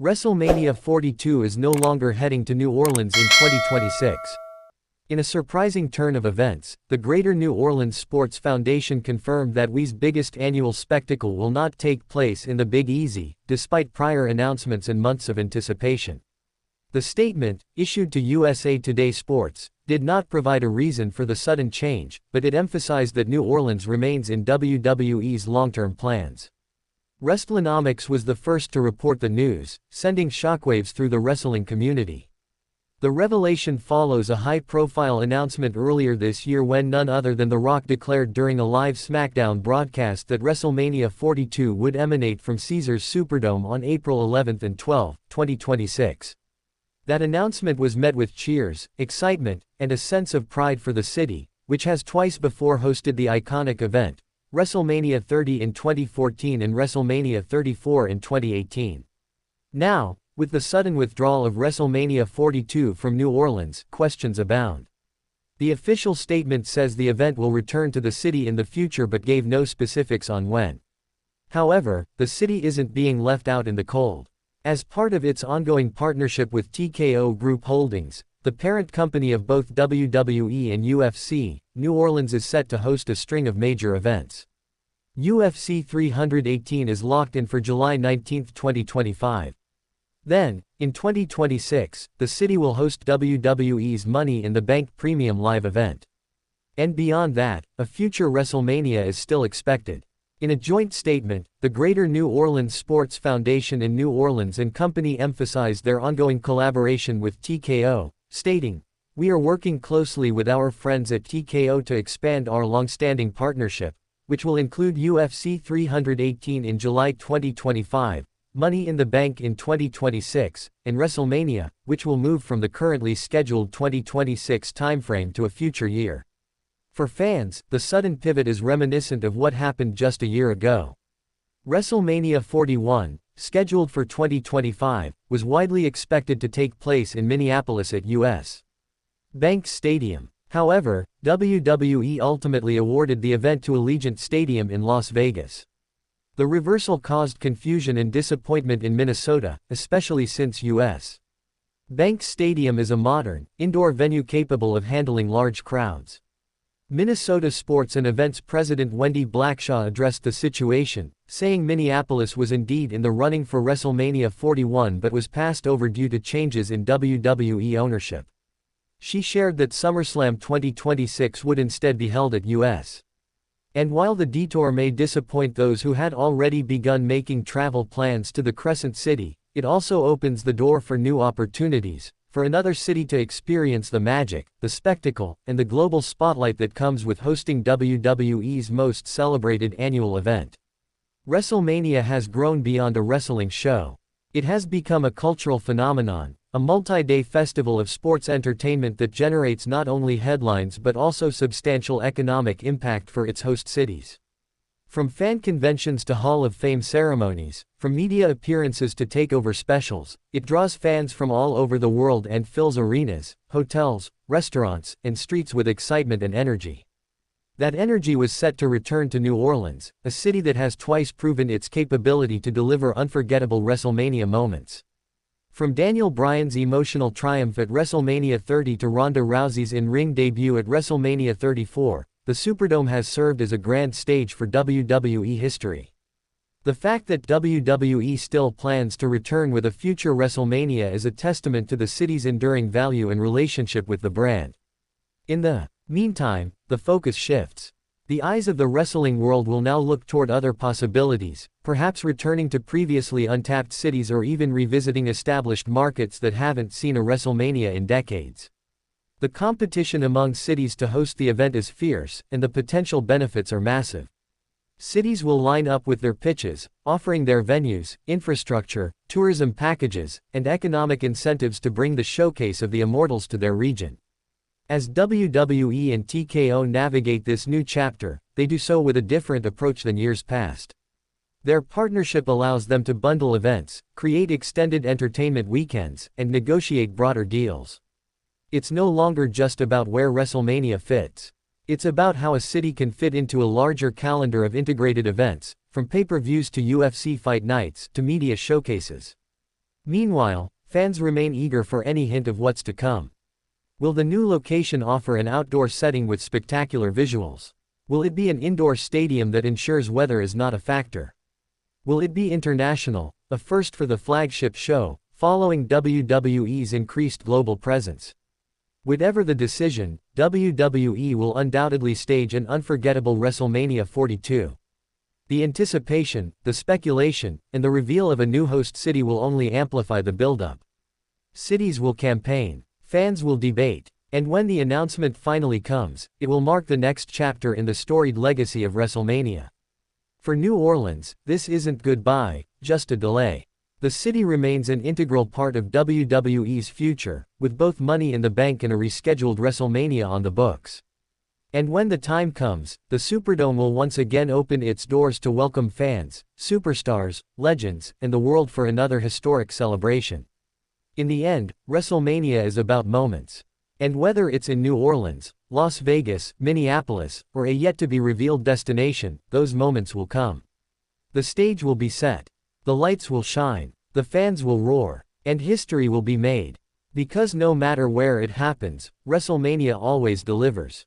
WrestleMania 42 is no longer heading to New Orleans in 2026. In a surprising turn of events, the Greater New Orleans Sports Foundation confirmed that WE's biggest annual spectacle will not take place in the Big Easy, despite prior announcements and months of anticipation. The statement, issued to USA Today Sports, did not provide a reason for the sudden change, but it emphasized that New Orleans remains in WWE's long-term plans. WrestleNomics was the first to report the news, sending shockwaves through the wrestling community. The revelation follows a high-profile announcement earlier this year when none other than The Rock declared during a live SmackDown broadcast that WrestleMania 42 would emanate from Caesars Superdome on April 11 and 12, 2026. That announcement was met with cheers, excitement, and a sense of pride for the city, which has twice before hosted the iconic event, WrestleMania 30 in 2014 and WrestleMania 34 in 2018. Now, with the sudden withdrawal of WrestleMania 42 from New Orleans, questions abound. The official statement says the event will return to the city in the future but gave no specifics on when. However, the city isn't being left out in the cold. As part of its ongoing partnership with TKO Group Holdings, the parent company of both WWE and UFC, New Orleans is set to host a string of major events. UFC 318 is locked in for July 19, 2025. Then, in 2026, the city will host WWE's Money in the Bank Premium Live event. And beyond that, a future WrestleMania is still expected. In a joint statement, the Greater New Orleans Sports Foundation and New Orleans & Company emphasized their ongoing collaboration with TKO, stating, "We are working closely with our friends at TKO to expand our long-standing partnership, which will include UFC 318 in July 2025, Money in the Bank in 2026, and WrestleMania, which will move from the currently scheduled 2026 timeframe to a future year." For fans, the sudden pivot is reminiscent of what happened just a year ago. WrestleMania 41, scheduled for 2025, was widely expected to take place in Minneapolis at U.S. Bank Stadium. However, WWE ultimately awarded the event to Allegiant Stadium in Las Vegas. The reversal caused confusion and disappointment in Minnesota, especially since U.S. Bank Stadium is a modern, indoor venue capable of handling large crowds. Minnesota Sports and Events President Wendy Blackshaw addressed the situation, saying Minneapolis was indeed in the running for WrestleMania 41 but was passed over due to changes in WWE ownership. She shared that SummerSlam 2026 would instead be held at U.S. And while the detour may disappoint those who had already begun making travel plans to the Crescent City, it also opens the door for new opportunities, for another city to experience the magic, the spectacle, and the global spotlight that comes with hosting WWE's most celebrated annual event. WrestleMania has grown beyond a wrestling show. It has become a cultural phenomenon, a multi-day festival of sports entertainment that generates not only headlines but also substantial economic impact for its host cities. From fan conventions to Hall of Fame ceremonies, from media appearances to takeover specials, it draws fans from all over the world and fills arenas, hotels, restaurants, and streets with excitement and energy. That energy was set to return to New Orleans, a city that has twice proven its capability to deliver unforgettable WrestleMania moments. From Daniel Bryan's emotional triumph at WrestleMania 30 to Ronda Rousey's in-ring debut at WrestleMania 34, the Superdome has served as a grand stage for WWE history. The fact that WWE still plans to return with a future WrestleMania is a testament to the city's enduring value and relationship with the brand. In the meantime, the focus shifts. The eyes of the wrestling world will now look toward other possibilities, perhaps returning to previously untapped cities or even revisiting established markets that haven't seen a WrestleMania in decades. The competition among cities to host the event is fierce, and the potential benefits are massive. Cities will line up with their pitches, offering their venues, infrastructure, tourism packages, and economic incentives to bring the showcase of the immortals to their region. As WWE and TKO navigate this new chapter, they do so with a different approach than years past. Their partnership allows them to bundle events, create extended entertainment weekends, and negotiate broader deals. It's no longer just about where WrestleMania fits. It's about how a city can fit into a larger calendar of integrated events, from pay-per-views to UFC fight nights to media showcases. Meanwhile, fans remain eager for any hint of what's to come. Will the new location offer an outdoor setting with spectacular visuals? Will it be an indoor stadium that ensures weather is not a factor? Will it be international, a first for the flagship show, following WWE's increased global presence? Whatever the decision, WWE will undoubtedly stage an unforgettable WrestleMania 42. The anticipation, the speculation, and the reveal of a new host city will only amplify the build-up. Cities will campaign, fans will debate, and when the announcement finally comes, it will mark the next chapter in the storied legacy of WrestleMania. For New Orleans, this isn't goodbye, just a delay. The city remains an integral part of WWE's future, with both Money in the Bank and a rescheduled WrestleMania on the books. And when the time comes, the Superdome will once again open its doors to welcome fans, superstars, legends, and the world for another historic celebration. In the end, WrestleMania is about moments. And whether it's in New Orleans, Las Vegas, Minneapolis, or a yet-to-be-revealed destination, those moments will come. The stage will be set. The lights will shine. The fans will roar. And history will be made. Because no matter where it happens, WrestleMania always delivers.